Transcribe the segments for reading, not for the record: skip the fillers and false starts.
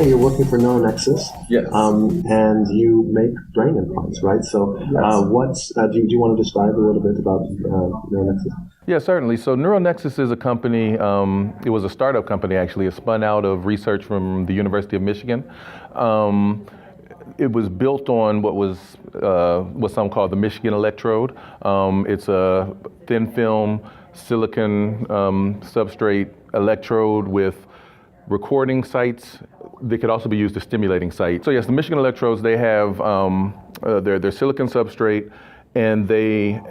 you're working for NeuroNexus. Yes. And you make brain implants, right? So, do you want to describe a little bit about NeuroNexus? Yeah, certainly. So NeuroNexus is a company, it was a startup company actually. It spun out of research from the University of Michigan. It was built on what some call the Michigan Electrode. It's a thin film silicon substrate electrode with recording sites that could also be used as stimulating sites. So yes, the Michigan Electrodes, they have their silicon substrate, and they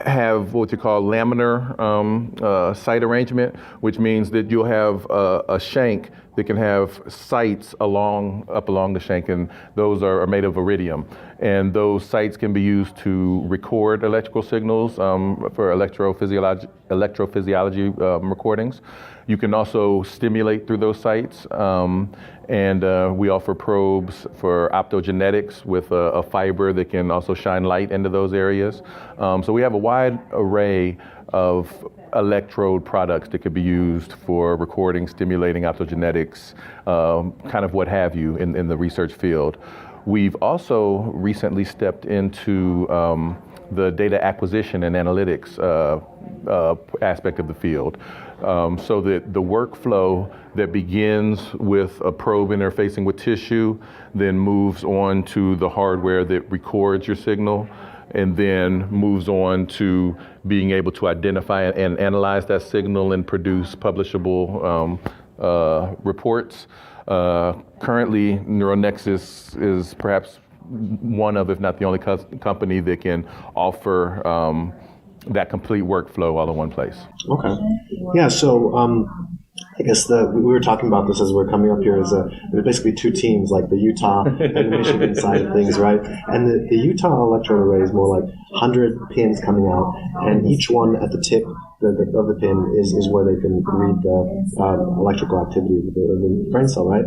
have what you call laminar site arrangement, which means that you'll have a shank that can have sites up along the shank, and those are made of iridium. And those sites can be used to record electrical signals for electrophysiology recordings. You can also stimulate through those sites, and we offer probes for optogenetics with a fiber that can also shine light into those areas. So we have a wide array of electrode products that could be used for recording, stimulating, optogenetics, kind of what have you in the research field. We've also recently stepped into the data acquisition and analytics aspect of the field. So that the workflow that begins with a probe interfacing with tissue, then moves on to the hardware that records your signal, and then moves on to being able to identify and analyze that signal and produce publishable reports. Currently, NeuroNexus is perhaps one of, if not the only company that can offer that complete workflow all in one place. Okay. Yeah, so I guess we were talking about this as we're coming up here. There's basically two teams, like the Utah and the Michigan side of things, right? And the Utah electrode array is more like 100 pins coming out, and each one at the tip of the pin is where they can read the electrical activity of the brain cell, right?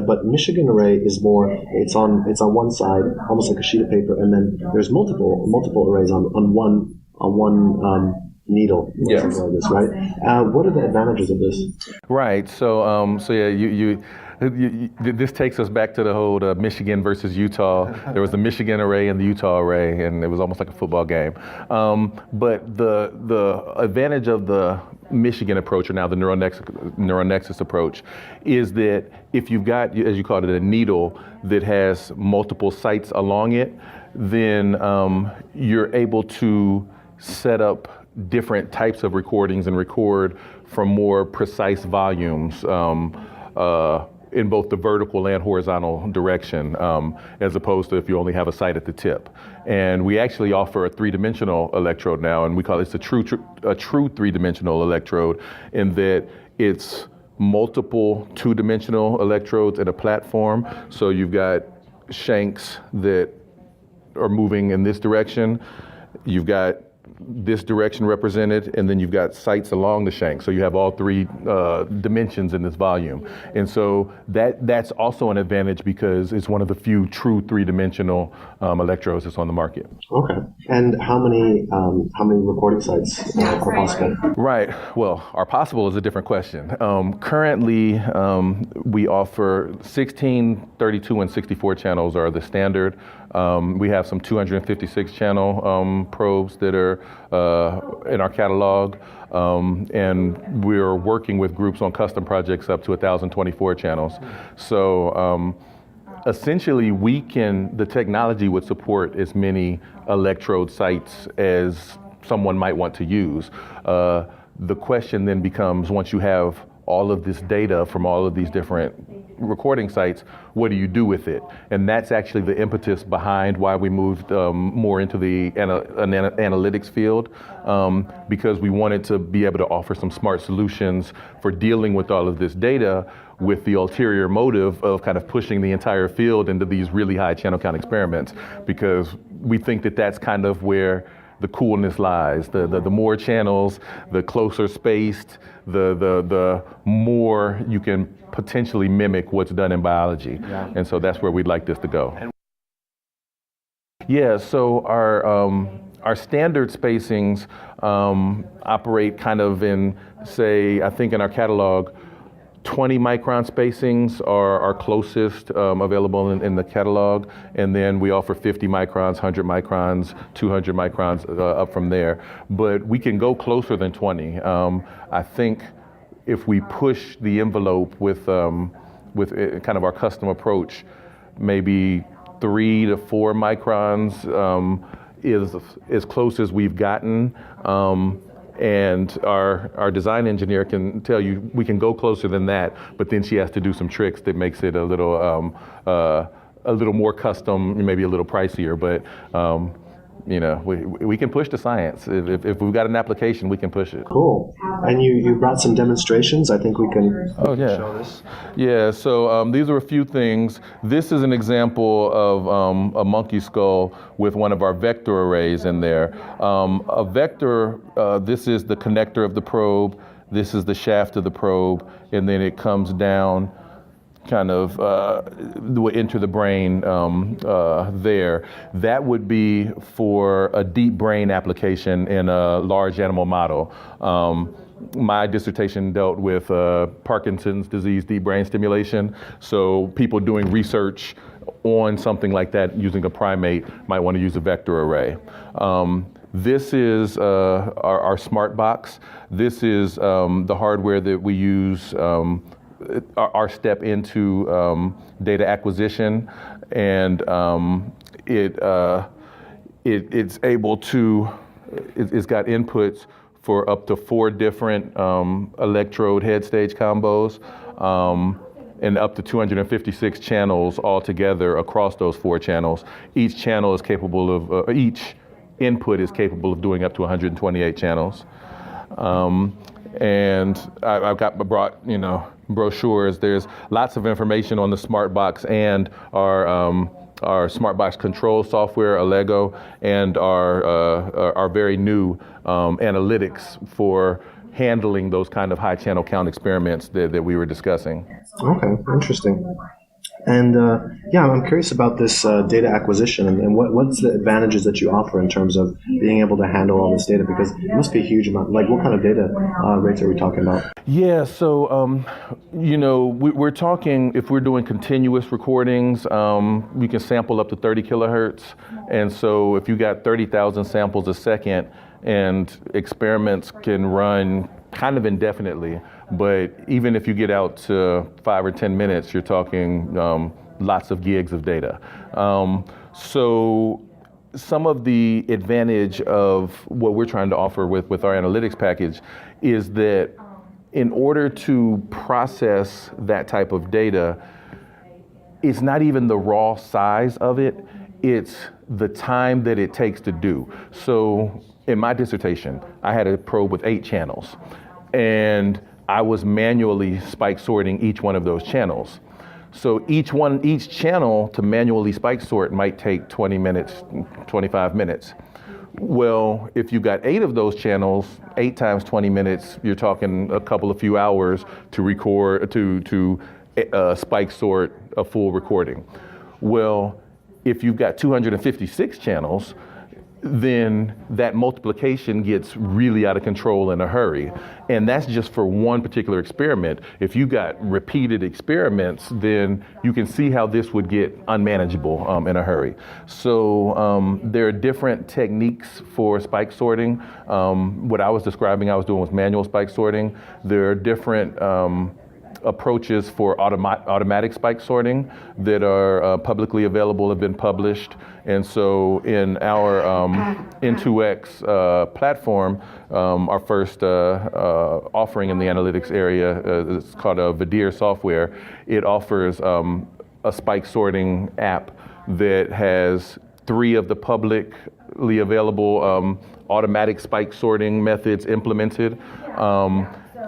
But Michigan array is more, it's on one side, almost like a sheet of paper, and then there's multiple arrays on one needle, yes, something like this, right? What are the advantages of this? Right. So yeah, this takes us back to the whole Michigan versus Utah. There was the Michigan array and the Utah array, and it was almost like a football game. But the advantage of the Michigan approach, or now the NeuroNexus approach, is that if you've got, as you called it, a needle that has multiple sites along it, then you're able to set up different types of recordings and record from more precise volumes in both the vertical and horizontal direction, as opposed to if you only have a site at the tip. And we actually offer a three-dimensional electrode now, and we call it a true three-dimensional electrode, in that it's multiple two-dimensional electrodes in a platform. So you've got shanks that are moving in this direction, you've got this direction represented, and then you've got sites along the shank. So you have all three dimensions in this volume. And so that's also an advantage because it's one of the few true three-dimensional electrodes that's on the market. Okay. And how many recording sites are possible? Right. Well, are possible is a different question. Currently, we offer 16, 32, and 64 channels are the standard. We have some 256 channel probes that are in our catalog, and we're working with groups on custom projects up to 1,024 channels. So essentially, the technology would support as many electrode sites as someone might want to use. The question then becomes, once you have all of this data from all of these different recording sites, what do you do with it? And that's actually the impetus behind why we moved more into the analytics field, because we wanted to be able to offer some smart solutions for dealing with all of this data, with the ulterior motive of kind of pushing the entire field into these really high channel count experiments, because we think that that's kind of where the coolness lies. The more channels, the closer spaced, the more you can potentially mimic what's done in biology. Yeah. And so that's where we'd like this to go. Yeah, so our standard spacings operate kind of in, say, I think in our catalog, 20 micron spacings are our closest available in the catalog, and then we offer 50 microns, 100 microns, 200 microns up from there. But we can go closer than 20. I think if we push the envelope with kind of our custom approach, maybe 3 to 4 microns is as close as we've gotten. And our design engineer can tell you we can go closer than that, but then she has to do some tricks that makes it a little more custom, maybe a little pricier. But we can push the science. If we've got an application, we can push it. Cool. And you brought some demonstrations. I think we can show this. Yeah, so these are a few things. This is an example of a monkey skull with one of our vector arrays in there. A vector, this is the connector of the probe, this is the shaft of the probe, and then it comes down kind of into the brain there. That would be for a deep brain application in a large animal model. My dissertation dealt with Parkinson's disease deep brain stimulation. So people doing research on something like that using a primate might want to use a vector array. This is our smart box. This is the hardware that we use our step into data acquisition, and it's able to, it's got inputs for up to 4 different electrode head stage combos, and up to 256 channels altogether across those 4 channels. Each channel is capable of, each input is capable of doing up to 128 channels. And I've brought brochures. There's lots of information on the smart box and our smart box control software, Allego, and our very new analytics for handling those kind of high channel count experiments that we were discussing. Okay, interesting. And I'm curious about this data acquisition and what's the advantages that you offer in terms of being able to handle all this data, because it must be a huge amount. Like, what kind of data rates are we talking about? Yeah, so we're talking, if we're doing continuous recordings, we can sample up to 30 kilohertz, and so if you got 30,000 samples a second, and experiments can run kind of indefinitely. But even if you get out to 5 or 10 minutes, you're talking lots of gigs of data. So some of the advantage of what we're trying to offer with our analytics package is that in order to process that type of data, it's not even the raw size of it, it's the time that it takes to do. So in my dissertation, I had a probe with 8 channels, and I was manually spike sorting each one of those channels. So each channel to manually spike sort might take 20 minutes, 25 minutes. Well, if you got 8 of those channels, 8 times 20 minutes, you're talking a couple of few hours to record, to spike sort a full recording. Well, if you've got 256 channels, then that multiplication gets really out of control in a hurry. And that's just for one particular experiment. If you got repeated experiments, then you can see how this would get unmanageable in a hurry. So there are different techniques for spike sorting. What I was describing, I was doing with manual spike sorting. There are different approaches for automatic spike sorting that are publicly available, have been published. And so in our N2X platform, our first offering in the analytics area, it's called a Vadir software. It offers a spike sorting app that has 3 of the publicly available automatic spike sorting methods implemented.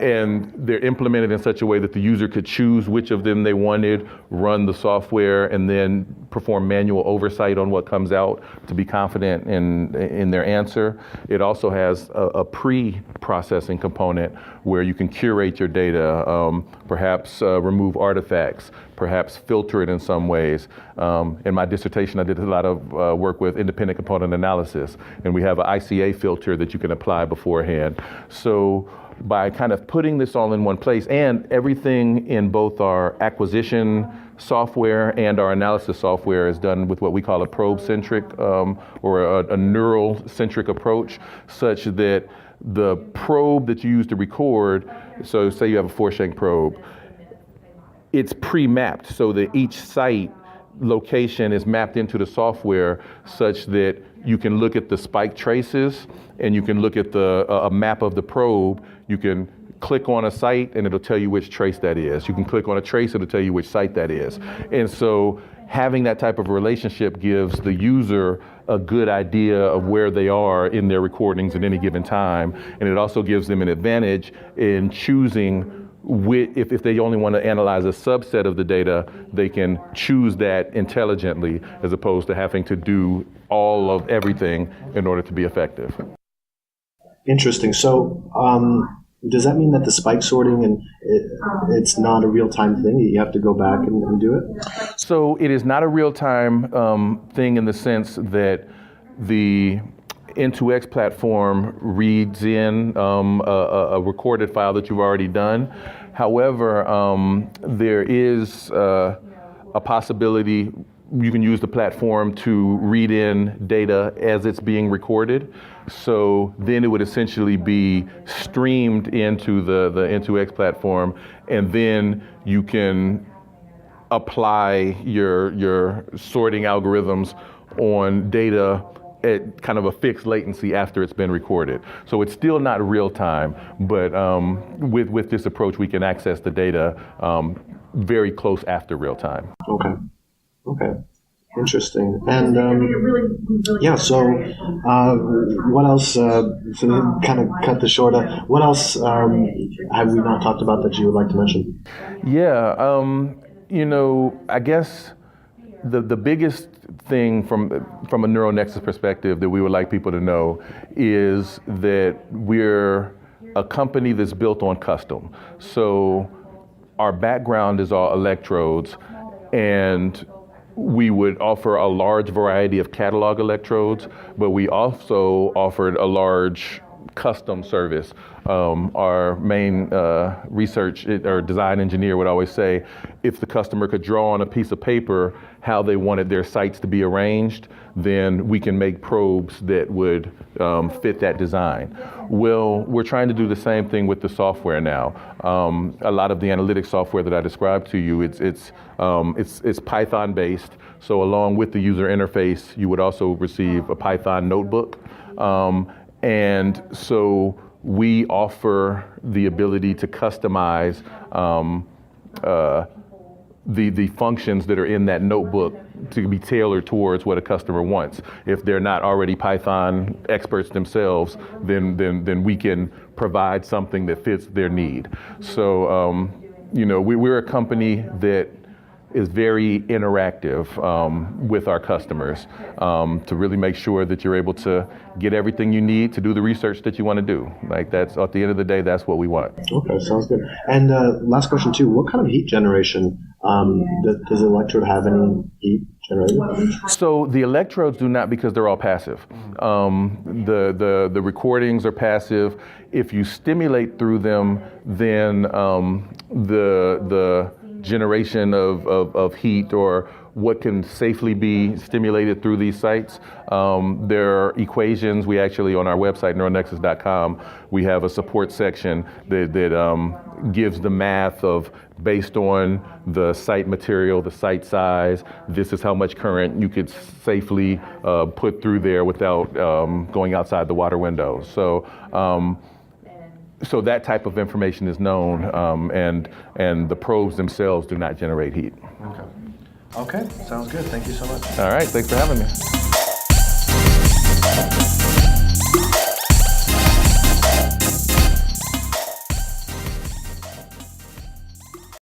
And they're implemented in such a way that the user could choose which of them they wanted, run the software, and then perform manual oversight on what comes out to be confident in their answer. It also has a pre-processing component where you can curate your data, perhaps remove artifacts, perhaps filter it in some ways. In my dissertation, I did a lot of work with independent component analysis, and we have an ICA filter that you can apply beforehand. So by kind of putting this all in one place, and everything in both our acquisition software and our analysis software is done with what we call a probe-centric or a neural-centric approach, such that the probe that you use to record, so say you have a four-shank probe, it's pre-mapped so that each site location is mapped into the software such that you can look at the spike traces and you can look at a map of the probe. You can click on a site and it'll tell you which trace that is. You can click on a trace, it'll tell you which site that is. And so having that type of relationship gives the user a good idea of where they are in their recordings at any given time. And it also gives them an advantage in choosing if they only want to analyze a subset of the data, they can choose that intelligently as opposed to having to do all of everything in order to be effective. Interesting. So does that mean that the spike sorting and it's not a real-time thing? You have to go back and do it? So it is not a real-time thing in the sense that the N2X platform reads in a recorded file that you've already done. However, there is a possibility you can use the platform to read in data as it's being recorded. So then it would essentially be streamed into the N2X platform, and then you can apply your sorting algorithms on data at kind of a fixed latency after it's been recorded. So it's still not real time, but with this approach, we can access the data very close after real time. Okay. Interesting. And yeah, so what else, so to kind of cut this short, what else have we not talked about that you would like to mention? Yeah, I guess the biggest thing from a NeuroNexus perspective that we would like people to know is that we're a company that's built on custom. So our background is all electrodes, and we would offer a large variety of catalog electrodes, but we also offered a large custom service. Our main research or design engineer would always say, if the customer could draw on a piece of paper how they wanted their sites to be arranged, then we can make probes that would fit that design. Well, we're trying to do the same thing with the software now. A lot of the analytics software that I described to you, it's Python based. So along with the user interface, you would also receive a Python notebook. And so we offer the ability to customize the functions that are in that notebook to be tailored towards what a customer wants. If they're not already Python experts themselves, then we can provide something that fits their need. So, we're a company that is very interactive with our customers to really make sure that you're able to get everything you need to do the research that you want to do. Like that's, at the end of the day, that's what we want. Okay, sounds good. And last question too, what kind of heat generation does the electrode have any heat generated? So the electrodes do not, because they're all passive. The recordings are passive. If you stimulate through them, then the generation of heat or what can safely be stimulated through these sites. There are equations. We actually, on our website, NeuroNexus.com, we have a support section that gives the math of, based on the site material, the site size, this is how much current you could safely put through there without going outside the water window. So that type of information is known, and the probes themselves do not generate heat. Okay, sounds good. Thank you so much. All right, thanks for having me.